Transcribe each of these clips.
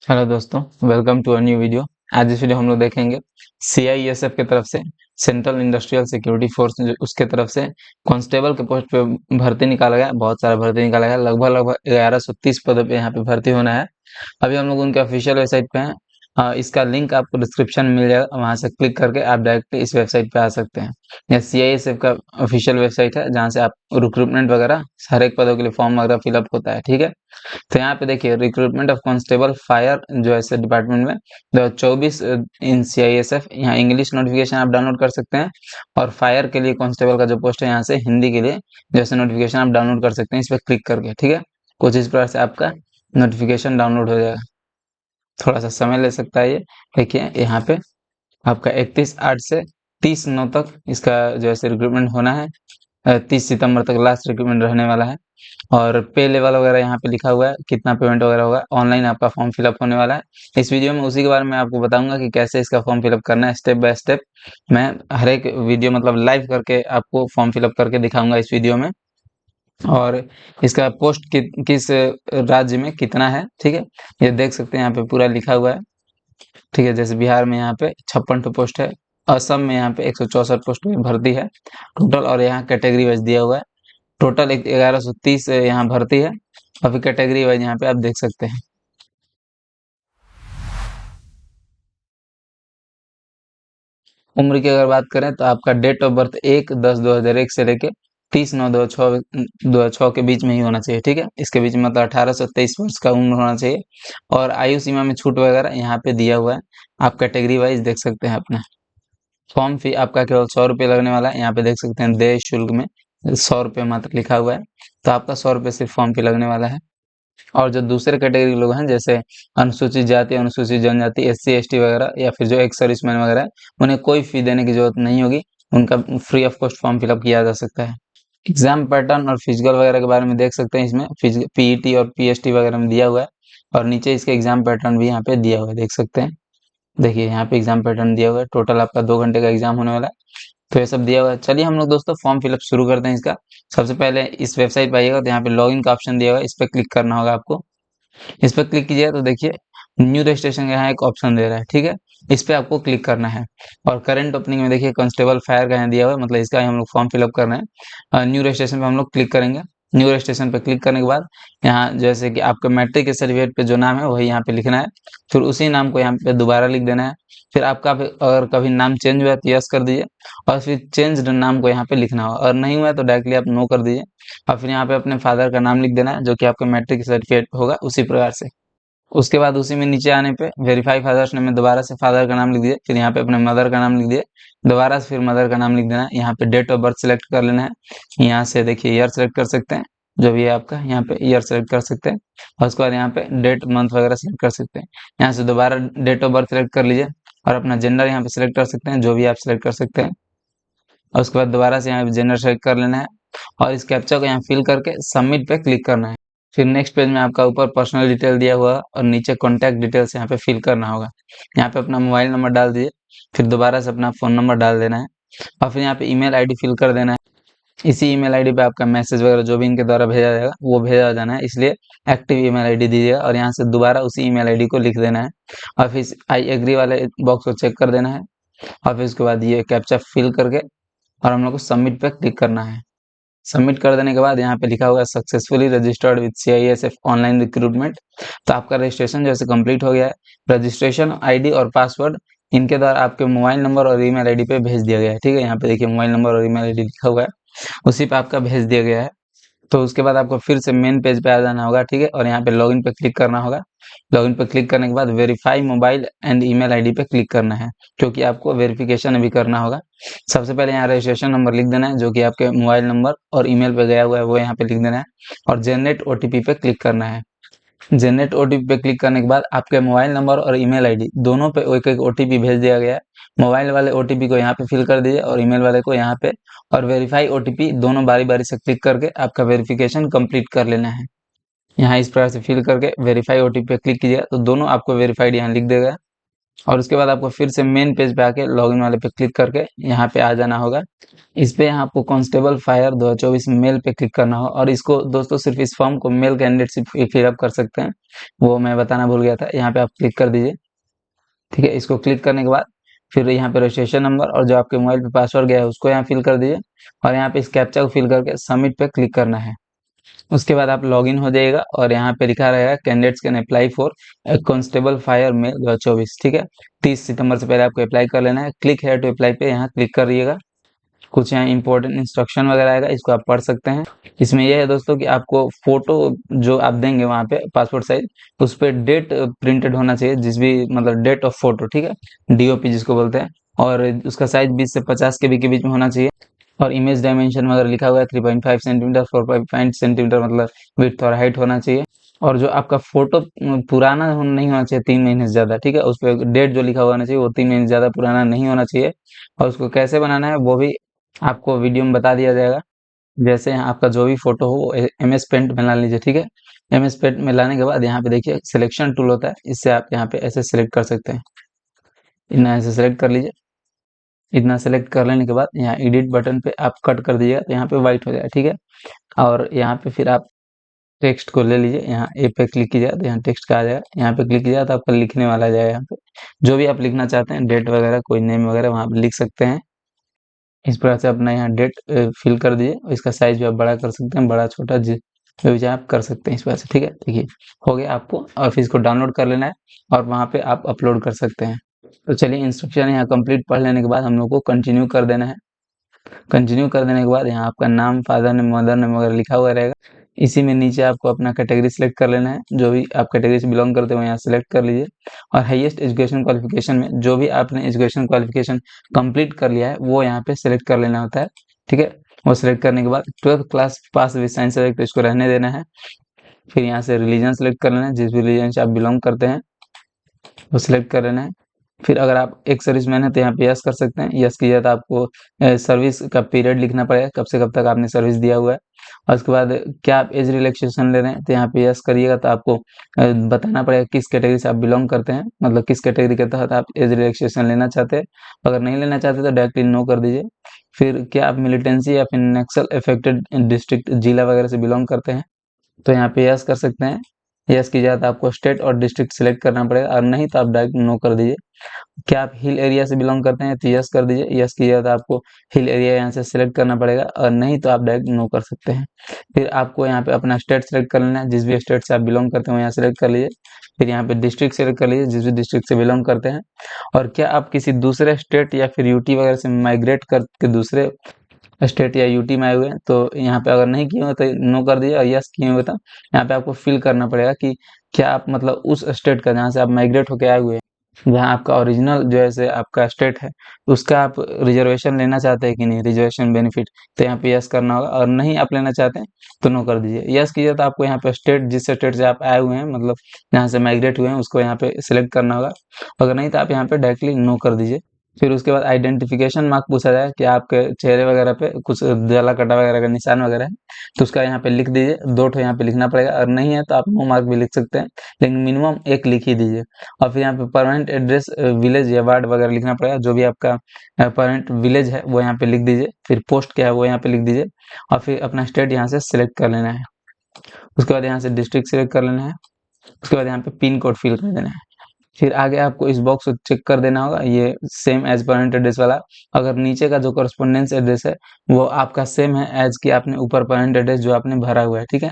Hello दोस्तों, welcome to a new video. आज इस वीडियो हम लोग देखेंगे सीआईएसएफ की तरफ से सेंट्रल इंडस्ट्रियल सिक्योरिटी फोर्स जो उसके तरफ से कांस्टेबल के पोस्ट पे भर्ती निकाला गया। बहुत सारा भर्ती निकाला गया, लगभग लगभग 1130 पदों पे यहाँ पे भर्ती होना है। अभी हम लोग उनके ऑफिशियल वेबसाइट पे हैं। इसका लिंक आपको डिस्क्रिप्शन में मिल जाएगा, वहां से क्लिक करके आप डायरेक्टली इस वेबसाइट पे आ सकते हैं। यह सीआईएसएफ का ऑफिशियल वेबसाइट है, जहाँ से आप रिक्रूटमेंट वगैरह हर एक पदों के लिए फॉर्म वगैरह फिलअप होता है। ठीक है, तो यहाँ पे देखिए रिक्रूटमेंट ऑफ कांस्टेबल फायर जो है डिपार्टमेंट में 2024 इन सीआईएसएफ, यहाँ इंग्लिश नोटिफिकेशन आप डाउनलोड कर सकते हैं। और फायर के लिए कांस्टेबल का जो पोस्ट है यहाँ से हिंदी के लिए जैसे नोटिफिकेशन आप डाउनलोड कर सकते हैं इस पर क्लिक करके। ठीक है, कुछ इस प्रकार से आपका नोटिफिकेशन डाउनलोड हो जाएगा। थोड़ा सा समय ले सकता है ये। देखिए यहाँ पे आपका 31/8 से 30/9 तक इसका जो है रिक्रूटमेंट होना है। 30 सितंबर तक लास्ट रिक्रूटमेंट रहने वाला है। और पे लेवल वगैरह यहाँ पे लिखा हुआ है, कितना पेमेंट वगैरह होगा। ऑनलाइन आपका फॉर्म फिलअप होने वाला है। इस वीडियो में उसी के बारे में आपको बताऊंगा कि कैसे इसका फॉर्म फिलअप करना है, स्टेप बाय स्टेप। मैं हर एक वीडियो मतलब लाइव करके आपको फॉर्म फिलअप करके दिखाऊंगा इस वीडियो में। और इसका पोस्ट किस राज्य में कितना है, ठीक है, ये देख सकते हैं यहाँ पे पूरा लिखा हुआ है। ठीक है, जैसे बिहार में यहाँ पे 56 पोस्ट है, असम में यहाँ पे 164 पोस्ट में भर्ती है टोटल। और यहाँ कैटेगरी वाइज दिया हुआ है, टोटल 1130 यहाँ भर्ती है। अभी कैटेगरी वाइज यहाँ पे आप देख सकते हैं। उम्र की अगर बात करें तो आपका डेट ऑफ बर्थ 1/10/2001 से लेके 30/9/2006 के बीच में ही होना चाहिए। ठीक है, इसके बीच में मतलब 18 से 23 वर्ष का उम्र होना चाहिए। और आयु सीमा में छूट वगैरह यहाँ पे दिया हुआ है, आप कैटेगरी वाइज देख सकते हैं अपना। फॉर्म फी आपका केवल 100 रुपये लगने वाला है, यहाँ पे देख सकते हैं देय शुल्क में 100 रुपये मात्र लिखा हुआ है। तो आपका 100 रुपये सिर्फ फॉर्म फी लगने वाला है। और जो दूसरे कैटेगरी के लोग हैं जैसे अनुसूचित जाति, अनुसूचित जनजाति, एससी एसटी वगैरह, या फिर जो एक्स सर्विसमैन वगैरह है, उन्हें कोई फी देने की जरूरत नहीं होगी। उनका free of cost form fill up किया जा सकता है। एग्जाम पैटर्न और फिजिकल वगैरह के बारे में देख सकते हैं, इसमें पीईटी और पीएसटी वगैरह में दिया हुआ है। और नीचे इसके एग्जाम पैटर्न भी यहाँ पे दिया हुआ है, देख सकते हैं। देखिए यहाँ पे एग्जाम पैटर्न दिया हुआ है, टोटल आपका 2 घंटे का एग्जाम होने वाला है। तो ये सब दिया हुआ है। चलिए हम लोग दोस्तों फॉर्म फिलअप शुरू करते हैं इसका। सबसे पहले इस वेबसाइट पर आइएगा तो यहाँ पे लॉगिन का ऑप्शन दिया हुआ है, इस पर क्लिक करना होगा आपको। इस पर क्लिक कीजिएगा तो देखिए न्यू रजिस्ट्रेशन का यहाँ एक ऑप्शन दे रहा है। ठीक है, इस पे आपको क्लिक करना है। और करंट ओपनिंग में देखिए कांस्टेबल फायर का यहाँ दिया हुआ है, मतलब इसका ही हम लोग फॉर्म फिलअप कर रहे हैं। न्यू रजिस्ट्रेशन पे हम लोग क्लिक करेंगे। न्यू रजिस्ट्रेशन पे क्लिक करने के बाद यहाँ जैसे कि आपका मैट्रिक के सर्टिफिकेट पे जो नाम है वही यहाँ पे लिखना है। फिर उसी नाम को यहाँ पे दोबारा लिख देना है। फिर आपका अगर कभी नाम चेंज हुआ है तो यस कर दीजिए, और फिर चेंज नाम को यहाँ पे लिखना होगा। और नहीं हुआ है तो डायरेक्टली आप नो कर दीजिए। और फिर यहाँ पे अपने फादर का नाम लिख देना है, जो कि आपका मैट्रिक सर्टिफिकेट होगा उसी प्रकार से। उसके बाद उसी में नीचे आने पे वेरीफाई फादर्स नेम में दोबारा से फादर का नाम लिख दिए, फिर यहाँ पे अपने मदर का नाम लिख दिए, दोबारा से फिर मदर का नाम लिख देना है। यहाँ पे डेट ऑफ बर्थ सिलेक्ट कर लेना है। यहाँ से देखिए ईयर सेलेक्ट कर सकते हैं, जो भी है आपका यहाँ पे ईयर सेलेक्ट कर सकते हैं। और उसके बाद यहाँ पे डेट मंथ वगैरह सेलेक्ट कर सकते हैं। यहाँ से दोबारा डेट ऑफ बर्थ सेलेक्ट कर लीजिए, और अपना जेंडर यहाँ पे सिलेक्ट कर सकते हैं, जो भी आप सिलेक्ट कर सकते हैं। और उसके बाद दोबारा से यहाँ पे जेंडर सेलेक्ट कर लेना है। और इस कैप्चा को यहाँ फिल करके सबमिट पे क्लिक करना है। फिर नेक्स्ट पेज में आपका ऊपर पर्सनल डिटेल दिया हुआ है और नीचे कॉन्टैक्ट डिटेल्स यहाँ पे फिल करना होगा। यहाँ पे अपना मोबाइल नंबर डाल दीजिए, फिर दोबारा से अपना फ़ोन नंबर डाल देना है। और फिर यहाँ पे ईमेल आईडी फिल कर देना है। इसी ईमेल आईडी पे आपका मैसेज वगैरह जो भी इनके द्वारा भेजा जाएगा वो भेजा जाना है, इसलिए एक्टिव ईमेल आईडी दीजिएगा। और यहाँ से दोबारा उसी ईमेल आईडी को लिख देना है। और फिर आई एग्री वाले बॉक्स को चेक कर देना है। और फिर उसके बाद ये कैप्चा फिल करके और हम लोग को सबमिट पे क्लिक करना है। सबमिट कर देने के बाद यहाँ पे लिखा हुआ है successfully registered with CISF online recruitment. तो आपका रजिस्ट्रेशन जैसे कंप्लीट हो गया है। रजिस्ट्रेशन आईडी और पासवर्ड इनके द्वारा आपके मोबाइल नंबर और ईमेल आईडी पे भेज दिया गया है। ठीक है, यहाँ पे देखिए मोबाइल नंबर और ईमेल आईडी लिखा हुआ है, उसी पे आपका भेज दिया गया है। तो उसके बाद आपको फिर से मेन पेज पे आ जाना होगा। ठीक है, और यहाँ पे लॉगिन पे क्लिक करना होगा। लॉगिन पे क्लिक करने के बाद verify mobile and email ID पे क्लिक करना है, क्योंकि आपको वेरिफिकेशन अभी करना होगा। सबसे पहले यहाँ रजिस्ट्रेशन नंबर लिख देना है, जो कि आपके मोबाइल नंबर और ईमेल पे गया हुआ है वो यहाँ पे लिख देना है। और जनरेट ओटीपी पे क्लिक करना है। जनरेट ओटीपी पे क्लिक करने के बाद आपके मोबाइल नंबर और ईमेल आईडी दोनों पे एक एक ओटीपी भेज दिया गया है। मोबाइल वाले ओटीपी को यहाँ पे फिल कर दीजिए और ईमेल वाले को यहाँ पे। और वेरीफाई ओटीपी दोनों बारी बारी से क्लिक करके आपका वेरिफिकेशन कंप्लीट कर लेना है। यहाँ इस प्रकार से फिल करके वेरीफाई ओटीपी पे क्लिक कीजिएगा तो दोनों आपको वेरीफाइड यहाँ लिख देगा। और उसके बाद आपको फिर से मेन पेज पे आके लॉगिन वाले पे क्लिक करके यहाँ पे आ जाना होगा। इस पे यहाँ आपको कांस्टेबल फायर 2024 मेल पे क्लिक करना होगा और इसको दोस्तों सिर्फ इस फॉर्म को मेल कैंडिडेट से फिलअप कर सकते हैं, वो मैं बताना भूल गया था। यहाँ पे आप क्लिक कर दीजिए। ठीक है, इसको क्लिक करने के बाद फिर यहाँ पे रजिस्ट्रेशन नंबर और जो आपके मोबाइल पे पासवर्ड गया है उसको यहाँ फिल कर दीजिए और यहाँ पे इस कैप्चा को फिल करके सबमिट पे क्लिक करना है। उसके बाद आप लॉगिन हो जाइएगा और यहाँ पे लिखा रहेगा candidates can apply for constable fire male 2024। ठीक है, 30 सितंबर से पहले आपको अप्लाई कर लेना है। क्लिक हेयर टू अप्लाई पे यहाँ क्लिक करिएगा। कुछ यहाँ इंपॉर्टेंट इंस्ट्रक्शन वगैरह आएगा, इसको आप पढ़ सकते हैं। इसमें यह है दोस्तों कि आपको फोटो जो आप देंगे वहाँ पे पासपोर्ट साइज, उस पर डेट प्रिंटेड होना चाहिए, जिस भी मतलब डेट ऑफ फोटो, ठीक है, डीओपी जिसको बोलते हैं, और उसका साइज 20 से 50 केबी के बीच में होना चाहिए। और इमेज डायमेंशन वगैरह लिखा हुआ है 3.5 सेंटीमीटर 4.5 सेंटीमीटर मतलब विड्थ और हाइट होना चाहिए। और जो आपका फोटो पुराना नहीं होना चाहिए 3 महीने से ज़्यादा। ठीक है, उस पर डेट जो लिखा हुआ होना चाहिए वो 3 महीने से ज़्यादा पुराना नहीं होना चाहिए। और उसको कैसे बनाना है वो भी आपको वीडियो में बता दिया जाएगा। जैसे यहाँ आपका जो भी फोटो हो वो MS पेंट में ला लीजिए। ठीक है, MS पेंट में लाने के बाद यहाँ पे देखिए सिलेक्शन टूल होता है, इससे आप यहाँ पे ऐसे सिलेक्ट कर सकते हैं। इतना ऐसे सिलेक्ट कर लीजिए। इतना सेलेक्ट कर लेने के बाद यहाँ एडिट बटन पे आप कट कर दीजिएगा तो यहाँ पे व्हाइट हो जाएगा। ठीक है, और यहाँ पे फिर आप टेक्स्ट को ले लीजिए, यहाँ ए पे क्लिक कीजिएगा तो यहाँ टेक्स्ट का आ जाएगा। यहाँ पे क्लिक कीजिएगा तो आपका लिखने वाला आ जाएगा। यहाँ पे जो भी आप लिखना चाहते हैं, डेट वगैरह कोई नेम वगैरह वहाँ पे लिख सकते हैं। इस प्रकार से अपना यहाँ डेट फिल कर दीजिए। इसका साइज भी आप बड़ा कर सकते हैं, बड़ा छोटा जो भी चाहे आप कर सकते हैं इस प्रकार से। ठीक है, देखिए हो गया आपको, और फिर इसको डाउनलोड कर लेना है और वहाँ पे आप अपलोड कर सकते हैं। तो चलिए इंस्ट्रक्शन यहाँ कंप्लीट पढ़ लेने के बाद हम लोग को कंटिन्यू कर देना है। कंटिन्यू कर देने के बाद यहाँ आपका नाम, फादर नेम, मदर नेम वगैरह लिखा हुआ रहेगा। इसी में नीचे आपको अपना कैटेगरी सिलेक्ट कर लेना है, जो भी आप कैटेगरी से बिलोंग करते हो यहाँ सिलेक्ट कर लीजिए। और हाईएस्ट एजुकेशन क्वालिफिकेशन में जो भी आपने एजुकेशन क्वालिफिकेशन कंप्लीट कर लिया है वो यहाँ पे सिलेक्ट कर लेना होता है। ठीक है, वो सिलेक्ट करने के बाद 12th class pass with science subject इसको रहने देना है। फिर यहाँ से रिलीजन सेलेक्ट कर लेना है, जिस भी रिलीजन से आप बिलोंग करते हैं वो सिलेक्ट कर लेना है। फिर अगर आप एक सर्विसमैन है तो यहाँ पे यस कर सकते हैं। यस कीजिए तो आपको सर्विस का पीरियड लिखना पड़ेगा, कब से कब तक आपने सर्विस दिया हुआ है। और उसके बाद क्या आप एज रिलैक्सेशन ले रहे हैं तो यहाँ पे यस करिएगा तो आपको बताना पड़ेगा किस कैटेगरी से आप बिलोंग करते हैं, मतलब किस कैटेगरी के तहत आप एज रिलैक्सेशन लेना चाहते हैं। अगर नहीं लेना चाहते तो डायरेक्टली नो कर दीजिए। फिर क्या आप मिलिटेंसी या फिर नक्सल अफेक्टेड डिस्ट्रिक्ट जिला वगैरह से बिलोंग करते हैं तो यहाँ पे यस कर सकते हैं। यस की जाए तो आपको स्टेट और डिस्ट्रिक्ट सिलेक्ट करना पड़ेगा, और नहीं तो आप डायरेक्ट नो कर दीजिए। क्या आप हिल एरिया से बिलोंग करते हैं तो यस कर दीजिए। यस कीजिए तो आपको हिल एरिया यहाँ से सिलेक्ट करना पड़ेगा, और नहीं तो आप डायरेक्ट नो कर सकते हैं। फिर आपको यहाँ पे अपना स्टेट सेलेक्ट कर लेना है, जिस भी स्टेट से आप बिलोंग करते हैं यहाँ सेलेक्ट कर लीजिए। फिर यहाँ पे डिस्ट्रिक्ट सेलेक्ट कर लीजिए, जिस भी डिस्ट्रिक्ट से बिलोंग करते हैं। और क्या आप किसी दूसरे स्टेट या फिर यूटी वगैरह से माइग्रेट करके दूसरे स्टेट या यूटी में आए हुए हैं तो यहाँ पे अगर नहीं किए हुए तो नो कर दीजिए, और यस किए हुए तो यहाँ पे आपको फिल करना पड़ेगा कि क्या आप मतलब उस स्टेट का जहाँ से आप माइग्रेट होके आए हुए हैं, जहाँ आपका ओरिजिनल जो है से आपका स्टेट है, उसका आप रिजर्वेशन लेना चाहते हैं कि नहीं, रिजर्वेशन बेनिफिट, तो यहाँ पे यस करना होगा। और नहीं आप लेना चाहते हैं तो नो कर दीजिए। यस कीजिए तो आपको यहाँ पे स्टेट, जिस स्टेट से आप आए हुए हैं मतलब जहाँ से माइग्रेट हुए हैं, उसको यहाँ पे सिलेक्ट करना होगा। अगर नहीं तो आप यहाँ पे डायरेक्टली नो कर दीजिए। फिर उसके बाद आइडेंटिफिकेशन मार्क पूछा जाए कि आपके चेहरे वगैरह पे कुछ जला कटा वगैरह का निशान वगैरह है तो उसका यहाँ पे लिख दीजिए। 2 ठो यहाँ पे लिखना पड़ेगा, और नहीं है तो आप नो मार्क भी लिख सकते हैं, लेकिन मिनिमम 1 लिख ही दीजिए। और फिर यहाँ पे परमानेंट एड्रेस विलेज या वार्ड वगैरह लिखना पड़ेगा, जो भी आपका परमानेंट विलेज है वो यहाँ पे लिख दीजिए। फिर पोस्ट क्या है वो यहाँ पे लिख दीजिए, और फिर अपना स्टेट यहाँ से सिलेक्ट कर लेना है। उसके बाद यहाँ से डिस्ट्रिक्ट सिलेक्ट कर लेना है। उसके बाद यहाँ पे पिन कोड फिल कर देना है। फिर आगे आपको इस बॉक्स को चेक कर देना होगा, ये सेम एज परमानेंट एड्रेस वाला। अगर नीचे का जो कॉरेस्पोंडेंस एड्रेस है वो आपका सेम है एज की आपने ऊपर परमानेंट एड्रेस जो आपने भरा हुआ है, ठीक है।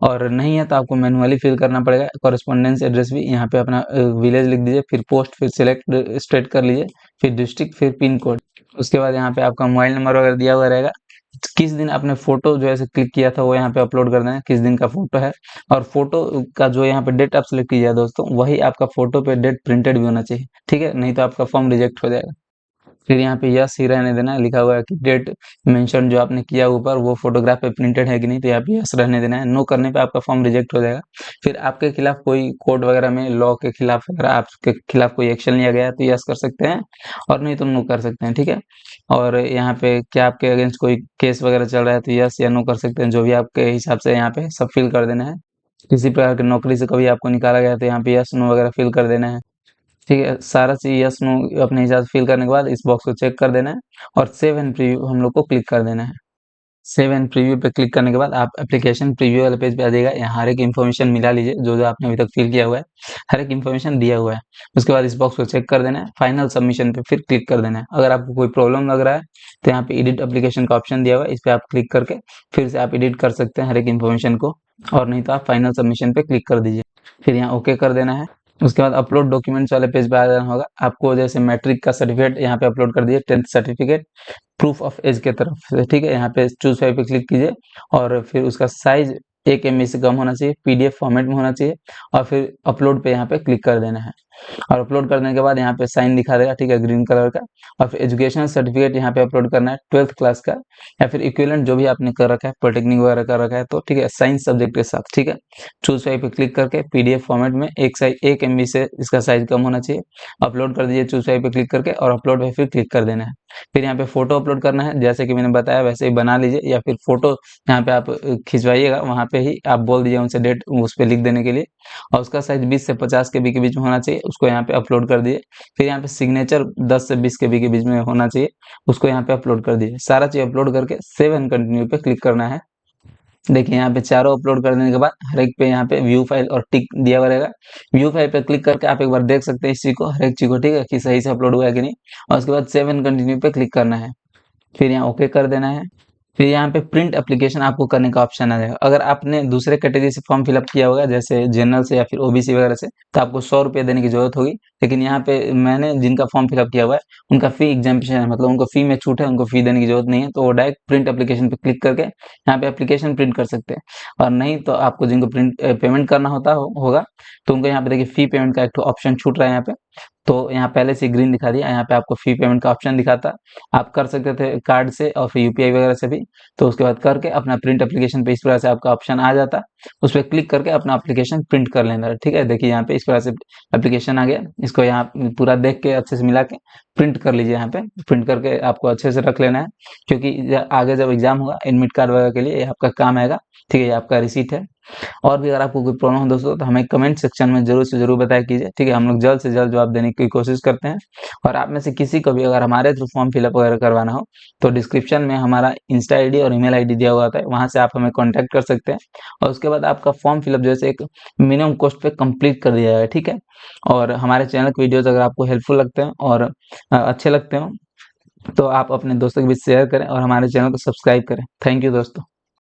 और नहीं है तो आपको मैनुअली फिल करना पड़ेगा। कॉरेस्पोंडेंस एड्रेस भी यहाँ पे अपना विलेज लिख दीजिए, फिर पोस्ट, फिर सिलेक्ट स्टेट कर लीजिए, फिर डिस्ट्रिक्ट, फिर पिन कोड। उसके बाद यहाँ पे आपका मोबाइल नंबर वगैरह दिया हुआ रहेगा। किस दिन आपने फोटो जो है क्लिक किया था वो यहाँ पे अपलोड कर देना है, किस दिन का फोटो है। और फोटो का जो यहाँ पे डेट आप सिलेक्ट कीजिए दोस्तों, वही आपका फोटो पे डेट प्रिंटेड भी होना चाहिए, ठीक है, नहीं तो आपका फॉर्म रिजेक्ट हो जाएगा। फिर यहाँ पे यस ही रहने देना है, लिखा हुआ है कि डेट मेंशन जो आपने किया ऊपर वो फोटोग्राफ पे प्रिंटेड है कि नहीं, तो यहाँ पे यस रहने देना है। नो करने पे आपका फॉर्म रिजेक्ट हो जाएगा। फिर आपके खिलाफ कोई कोर्ट वगैरह में, लॉ के खिलाफ अगर आपके खिलाफ कोई एक्शन लिया गया है तो यस कर सकते हैं, और नहीं तो नो कर सकते हैं, ठीक है। और यहाँ पे क्या आपके अगेंस्ट कोई केस वगैरह चल रहा है तो यस या नो कर सकते हैं, जो भी आपके हिसाब से यहाँ पे सब फिल कर देना है। किसी प्रकार की नौकरी से कभी आपको निकाला गया तो यहाँ पे यस नो वगैरह फिल कर देना है। ठीक है, सारा चीज़ यस नो अपने हिसाब से फिल करने के बाद इस बॉक्स को चेक कर देना है और सेव एंड प्रीव्यू हम लोग को क्लिक कर देना है। सेव एंड प्रीव्यू पे क्लिक करने के बाद आप एप्लीकेशन प्रीव्यू वाले पेज पे आ जाएगा। यहाँ हर एक इन्फॉर्मेशन मिला लीजिए, जो आपने अभी तक फिल किया हुआ है, हर एक इन्फॉर्मेशन दिया हुआ है। उसके बाद इस बॉक्स को चेक कर देना है, फाइनल सबमिशन पे फिर क्लिक कर देना है। अगर आपको कोई प्रॉब्लम लग रहा है तो यहाँ पे एडिट एप्लीकेशन का ऑप्शन दिया हुआ है, इस पे आप क्लिक करके फिर से आप एडिट कर सकते हैं हर एक इन्फॉर्मेशन को, और नहीं तो आप फाइनल सबमिशन पे क्लिक कर दीजिए, फिर यहाँ ओके कर देना है। उसके बाद अपलोड डॉक्यूमेंट्स वाले पेज पे आ जाना होगा आपको, जैसे मैट्रिक का सर्टिफिकेट यहाँ पे अपलोड कर दीजिए, 10th certificate, proof of as के तरफ से, ठीक है। यहाँ पे चूज फाइल पे क्लिक कीजिए और फिर उसका साइज 1 MB से कम होना चाहिए, PDF फॉर्मेट में होना चाहिए, और फिर अपलोड पे यहाँ पे क्लिक कर देना है। और अपलोड करने के बाद यहाँ पे साइन दिखा देगा, ठीक है, ग्रीन कलर का। और फिर एजुकेशनल सर्टिफिकेट यहाँ पे अपलोड करना है 12th क्लास का, या फिर इक्विवेलेंट जो भी आपने कर रखा है, पॉलिटेक्निक वगैरह कर रखा है तो, ठीक है, साइंस सब्जेक्ट के साथ, ठीक है। चूज फाइल पे क्लिक करके PDF फॉर्मेट में 1 MB से इसका साइज कम होना चाहिए, अपलोड कर दीजिए चूज फाइल पे क्लिक करके, और अपलोड पे फिर क्लिक कर देना है। फिर यहाँ पे फोटो अपलोड करना है, जैसे कि मैंने बताया वैसे ही बना लीजिए, या फिर फोटो यहाँ पे आप खिंचवाइएगा, वहाँ पे ही आप बोल दीजिए उनसे डेट उस पे लिख देने के लिए, और उसका साइज 20 से 50 KB के बीच में होना चाहिए, उसको यहाँ पे अपलोड कर दिए। फिर यहाँ पे सिग्नेचर 10 से 20 KB के बीच में होना चाहिए, उसको यहाँ पे अपलोड कर दिए। सारा चीज अपलोड करके सेव एंड कंटिन्यू पे क्लिक करना है। देखिए यहाँ पे चारों अपलोड कर देने के बाद हर एक पे यहाँ पे व्यू फाइल और टिक दिया हुआ रहेगा। व्यू फाइल पे क्लिक करके आप एक बार देख सकते हैं इस चीज को, हर एक चीज को, ठीक है, कि सही से अपलोड हुआ है कि नहीं। और उसके बाद सेव एंड कंटिन्यू पे क्लिक करना है, फिर यहाँ ओके कर देना है। फिर यहाँ पे प्रिंट एप्लीकेशन आपको करने का ऑप्शन आ जाएगा। अगर आपने दूसरे कैटेगरी से फॉर्म फिलअप किया होगा, जैसे जनरल से या फिर OBC वगैरह से, तो आपको 100 रुपये देने की जरूरत होगी। लेकिन यहाँ पे मैंने जिनका फॉर्म फिलअप किया हुआ है उनका फी एग्जाम्पशन है, मतलब उनको फी में छूट है, उनको फी देने की जरूरत नहीं है, तो वो डायरेक्ट प्रिंट एप्लीकेशन पे क्लिक करके यहाँ पे एप्लीकेशन प्रिंट कर सकते हैं। और नहीं तो आपको जिनको प्रिंट पेमेंट करना होगा, तो उनको यहाँ पे देखिए फी पेमेंट का एक ऑप्शन छूट रहा है यहाँ पे। तो यहाँ पहले से ग्रीन दिखा दिया, यहाँ पे आपको फी पेमेंट का ऑप्शन दिखाता। आप कर सकते थे कार्ड से और फिर UPI वगैरह से भी। तो उसके बाद करके अपना प्रिंट एप्लीकेशन पे इस प्रकार से आपका ऑप्शन आ जाता, उस पर क्लिक करके अपना एप्लीकेशन प्रिंट कर लेना, ठीक है। देखिए यहाँ पे इस प्रकार से एप्लीकेशन आ गया, इसको यहाँ पूरा देख के अच्छे से मिला के प्रिंट कर लीजिए। यहाँ पे प्रिंट करके आपको अच्छे से रख लेना है, क्योंकि आगे जब एग्जाम होगा एडमिट कार्ड वगैरह के लिए ये आपका काम आएगा, ठीक है, ये आपका रिसीट है। और भी अगर आपको कोई प्रॉब्लम हो दोस्तों, तो हमें कमेंट सेक्शन में जरूर से जरूर बताया कीजिए, ठीक है। हम लोग जल्द से जल्द जवाब देने की कोशिश करते हैं। और आप में से किसी को भी अगर हमारे थ्रू फॉर्म फिलअप वगैरह करवाना हो, तो डिस्क्रिप्शन में हमारा इंस्टा ID और email ID दिया हुआ होता है, वहां से आप हमें कॉन्टैक्ट कर सकते हैं। और उसके बाद आपका फॉर्म फिलअप जैसे एक मिनिमम कॉस्ट पे कंप्लीट कर दिया जाएगा, ठीक है। और हमारे चैनल के वीडियोज अगर आपको हेल्पफुल लगते हैं और अच्छे लगते हो, तो आप अपने दोस्तों के बीच शेयर करें और हमारे चैनल को सब्सक्राइब करें। थैंक यू दोस्तों।